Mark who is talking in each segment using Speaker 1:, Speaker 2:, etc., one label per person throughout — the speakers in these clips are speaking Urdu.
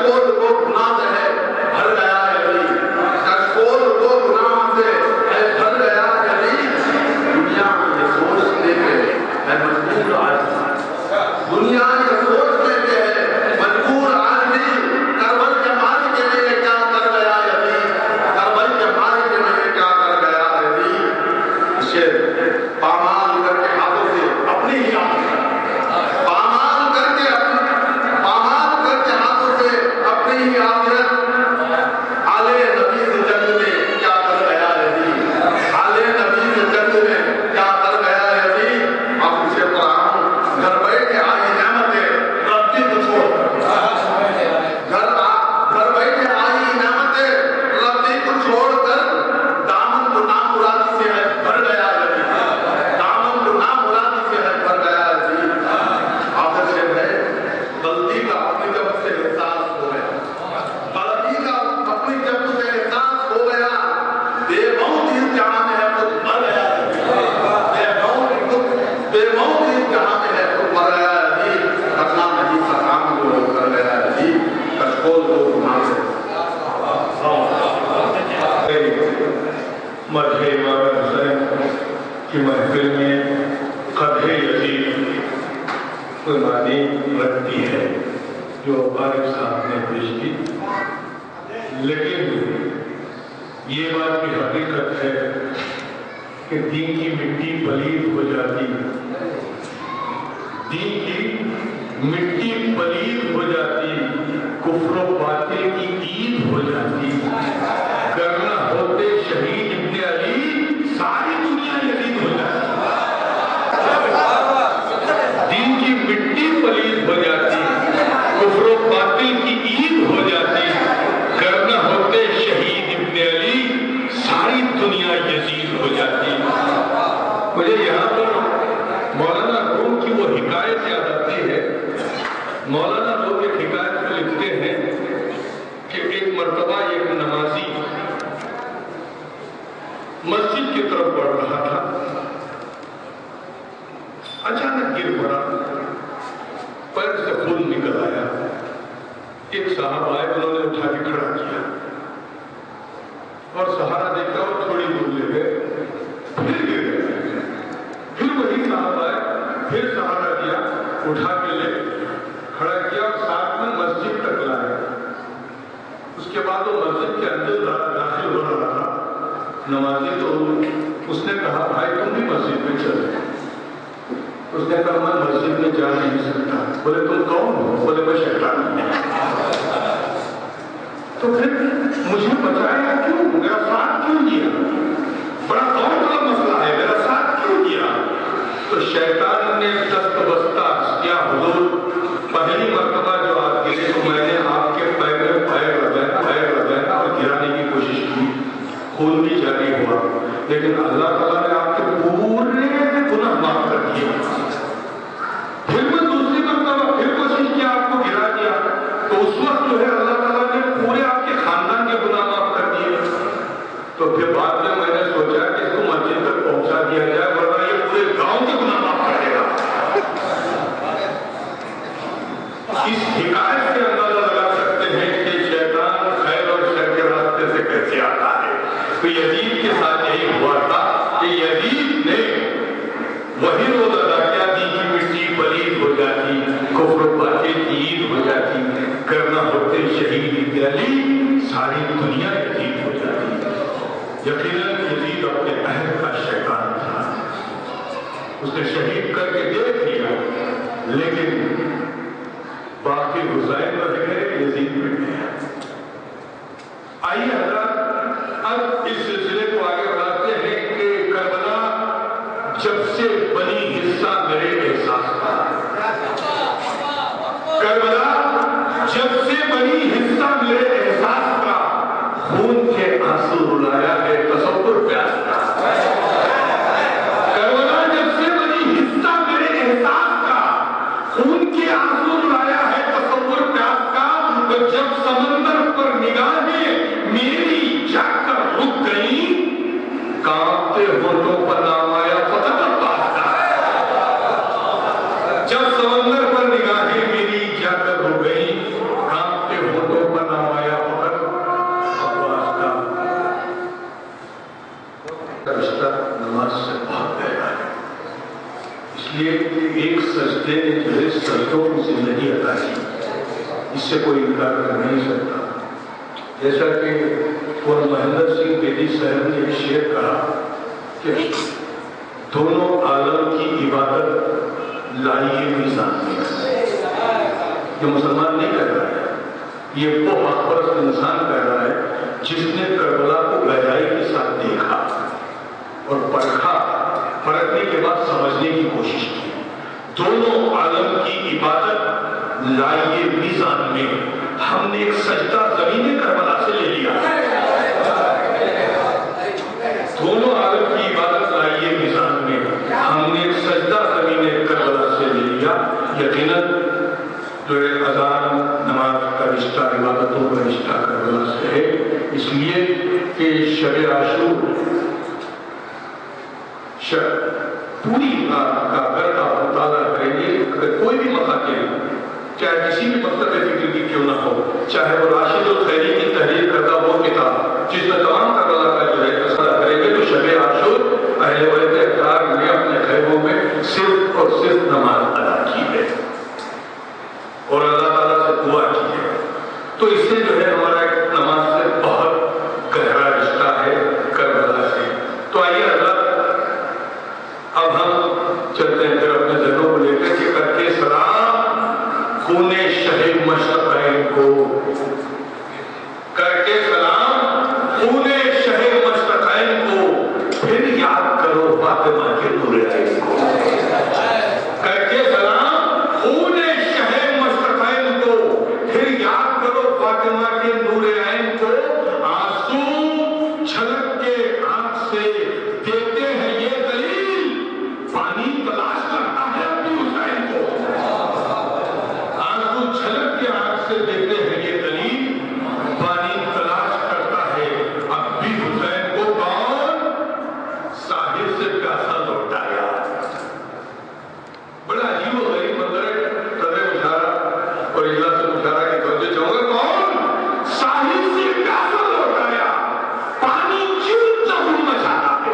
Speaker 1: کشکول کو گناہ سے ہے بھر گیا ہے علی، کشکول کو گناہ سے ہے بھر گیا ہے علی، دنیا یہ سوچنے پہ ہے مجبور آج، دنیا یہ سوچنے پہ ہے مجبور آدمی، کربل کے مال کے لیے کیا کر گیا ہے علی، کربل کے مال کے لیے کیا کر گیا ہے علی، اسے پامال کر کے ہاتھوں سے اپنی ہی
Speaker 2: مدح امام حسین کی محفل میں قدح یزید فرمانی رکھتی ہے جو عارف صاحب نے پیش کی، لیکن یہ بات کی حقیقت ہے کہ دین کی مٹی پلید ہو جاتی، دین کی مٹی پلید ہو جاتی، کفر و باطل کی عید ہو جاتی، کرنا ہوتے شہید ابن علی ساری دنیا یزید ہو جاتی، دین کی مٹی پلید ہو جاتی، کفر و باطل کی عید ہو جاتی، کرنا ہوتے شہید ابن علی ساری دنیا یزید ہو جاتی۔ مجھے یہاں پر مولانا روم کی وہ حکایت یاد آتی ہے، مولانا روم ایک حکایت میں لکھتے ہیں کہ ایک مرتبہ ایک نمازی مسجد کی طرف بڑھ رہا تھا، اچانک گر پڑا، پیر سے خون نکل آیا، ایک صاحب آئے، انہوں نے اٹھا کے کھڑا کیا اور سہارا دے کر وہ تھوڑی دور لے گئے، پھر گر گئے، پھر وہی صاحب آئے، پھر سہارا دیا، اٹھا کے لے کھڑا کیا اور ساتھ میں مسجد تک لایا۔ اس کے بعد وہ مسجد کے اندر داخل ہو رہا تھا نمازی، تو اس نے کہا بھائی تم بھی مسجد میں چلے، اس نے کہا میں مسجد میں جا نہیں سکتا۔ بولے تم کون ہو؟ بولے میں شیطان ہوں۔ تو پھر مجھے بتایا کیوں، میرا ساتھ کیوں دیا، بڑا کون بڑا مسئلہ ہے، میرا ساتھ کیوں دیا؟ تو شیطان نے دست بستہ کیا، حضور پہلی مرتبہ جو آپ گرے تو میں نے آپ کے پیر میں پیر لگایا اور گرانے کی کوشش کی، خون بھی جاری ہوا، لیکن اللہ تعالیٰ نے آپ کے پورے گناہ معاف کر دیے۔ پھر میں دوسری مرتبہ پھر کوشش کیا، آپ کو گرا دیا، تو اس وقت جو ہے اللہ تعالیٰ نے پورے آپ کے خاندان کے گناہ معاف کر دیے۔ تو پھر بعد میں میں نے سوچا کہ اس کو مسجد تک پہنچا دیا جائے، ورنہ یہ پورے گاؤں کے گناہ معاف کر دے گا۔ اس حکایت سے اندازہ لگا سکتے ہیں کہ شیطان خیر اور شر کے راستے سے کیسے آتا ہے۔ تو یزید کے ساتھ یہی ہوا تھا کہ یزید نے وہی روز ادا کیا، دین کی مٹی پلید ہو جاتی، کفر و باطل کی عید ہو جاتی، کرنا ہوتے شہید ابن علی ساری دنیا یزید ہو جاتی۔ یقیناً یزید اپنے عہد کا شیطان تھا، اس نے شہید کر کے دیکھ لیا، لیکن باقی حسین رہ گئے، یزید مٹ گیا۔ آئیے حضرات اب اس سلسلے کو آگے بڑھاتے ہیں کہ کربلا جب سے بنی حصہ میرے احساس کا، کربلا جب سے بنی حصہ میرے احساس کا، خون کے آنسو رلایا ہے تصور پیاس کا۔ کربلا جب سے بنی حصہ میرے احساس کا، خون کے آنسو رلایا ہے تصور پیاس کا، تو جب سمندر پر نگاہیں میری جا کر رک گئی، کانپتے ہونٹوں پر نام آیا فتح عباس کا۔ جب سمندر پر نگاہیں میری جا کر رک گئی، کانپتے ہونٹوں سے کوئی انکار کر نہیں سکتا. جیسا کہ قرآن مہندر سنگھ بیدی صاحب نے یہ شعر کہا کہ دونوں عالم کی عبادت لائیے میزان میں. یہ مسلمان نہیں کہہ رہا ہے، یہ وہ حق پرست انسان کہہ رہا ہے جس نے کربلا کو گہرائی کے ساتھ دیکھا اور پرکھا، پرکھنے کے بعد سمجھنے کی کوشش کی. دونوں عالم کی عبادت لائیے میزان میں. ہم نے ایک سجدہ زمین کربلا سے لے لیا. دونوں عالم کی عبادت لائیے میزان میں، ہم نے ایک سجدہ زمین کربلا سے لے لیا. یقیناً جو اذان نماز کا رشتہ، عبادتوں کا رشتہ کربلا سے ہے، اس لیے کہ شب عاشور پوری اگر آپ مطالعہ کریں گے، اگر کوئی بھی مقاتل چاہے کسی بھی مکتب فکر کی کیوں نہ ہو، چاہے وہ راشد الخیری کی تحریر کردہ وہ کتاب جس میں تمام کربلا کا جو ہے تذکرہ کریں گے، تو شب عاشور اہل بیت اطہار نے اپنے خیموں میں صرف اور صرف نماز ادا کی ہے اور اللہ تعالیٰ سے دعا کی ہے. تو اس سے جو ہے ہمارا ایک نماز سے بہت گہرا رشتہ ہے کربلا سے. تو آئیے حضرات اب ہم چلتے ہیں پھر اپنے ذہنوں کو لے کر کہ کر کے سلام خون شہید مشتقین کو، کر کے سلام خون شہید مشتقین کو، پھر یاد کرو فاطمہ کے نور عین کو. کر کے سلام خون شہید مشتقین کو، پھر یاد کرو فاطمہ کے نور عین کو. آنسو چھلک کے آنکھ سے دیتے ہیں یہ دلیل، پانی تلاش کرتا ہے اپنی حسین کو. آنسو چھلک کے آنکھ سے دیتے ہیں یہ دلیل، پانی تلاش کرتا ہے اب بھی حسین کو. کون ساحل سے پیاسا لوٹایا. بڑا عجیب و غریب منظر ہے. صدر مشارہ اور اجلاس مشارہ کی توجہ چاہوں گا. کون ساحل سے پیاسا لوٹایا، پانی کیوں اتنا مچاتا ہے.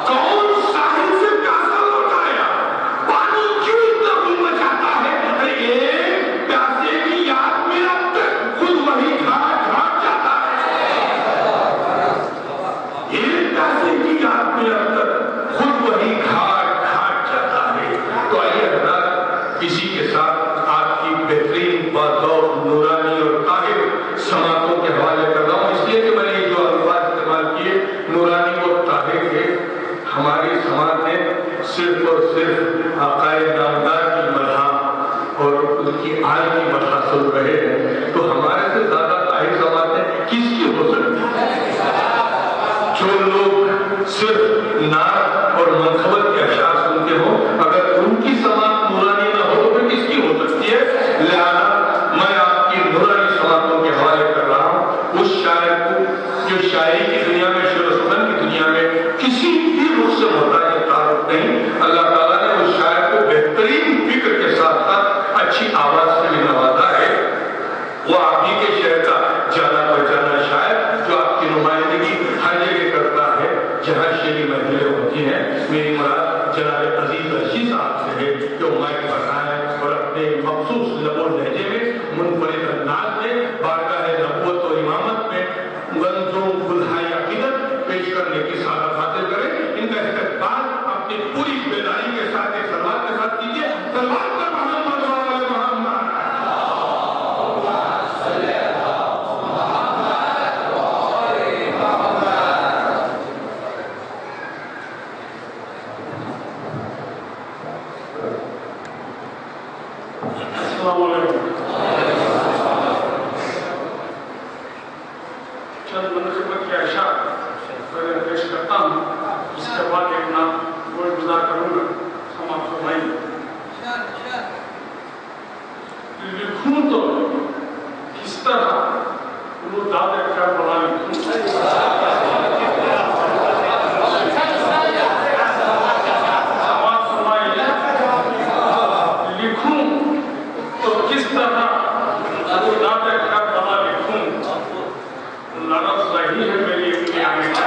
Speaker 2: کون ساحل سے پیاسا لوٹایا، پانی کیوں اتنا مچاتا ہے. ایک پیاسے کی یاد میں اب تک خود وہی گھاٹ گھاٹ جاتا ہے. ایک پیاسے کی یاد میں اب تک خود وہی گھاٹ گھاٹ جاتا ہے. تو آئیے حضرات اسی کے ساتھ آپ کی بہترین باذوق نورانی اور طاہر سماعتوں کے حوالے کر رہا ہوں، اس لیے کہ میں نے جو الفاظ استعمال کیے نورانی اور طاہر کے. ہماری سماعت نے صرف اور صرف عقائد نامدار کی مدح اور ان کی آل کی مدح سن رہے ہیں. تو ہمارے سے زیادہ طاہر سماعتیں کس کی ہو سکتی ہیں؟ جو لوگ صرف نعت اور منقبت کے اشعار سنتے ہوں، اگر ان کی سماعت نورانی نہ ہو تو پھر کس کی ہو سکتی ہے؟ لہذا میں آپ کی نورانی سماعتوں کے حوالے کر رہا ہوں اس شاعر کو جو شاعری کی دنیا میں، شعر و سخن کی دنیا میں کسی بھی رخ سے محتاج تعارف نہیں. اللہ تعالیٰ نے اس شاعر کو بہترین فکر کے ساتھ ساتھ اچھی آواز سے بھی نوازا ہے. وہ آپ ہی کے شہر کا جانا پہچانا شاعر جو آپ کی نمائندگی ہر جگہ کرتا ہے جہاں شعری محفلیں ہوتی ہیں. میری مراد جناب عزیز رشید صاحب سے ہے کہ وہ مائک پر آئیں اور اپنے مخصوص لب و لہجے میں منفرد انداز میں بارگاہ نبوت اور امامت میں منظوم گلہائے عقیدت پیش کرنے کی سعادت حاصل کریں. ان کا استقبال اپنی پوری بیداری کے ساتھ ایک سلوات کے ساتھ کیجیے. سلوات پر محمد وعلی محمد.
Speaker 3: السلام علیکم. چند منقبت کے اشعار میں پیش کرتا ہوں، اس کے بعد ایک نام گوئے گزار کروں گا. سماعت فرمائیں. لکھوں تو کس طرح وہ داد کربلا لکھوں. سماعت فرمائیں. لکھوں تو کس طرح وہ داد کربلا لکھوں. لرز رہی ہے میری اپنی آنے کا.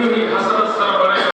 Speaker 3: یوں ہی حسرت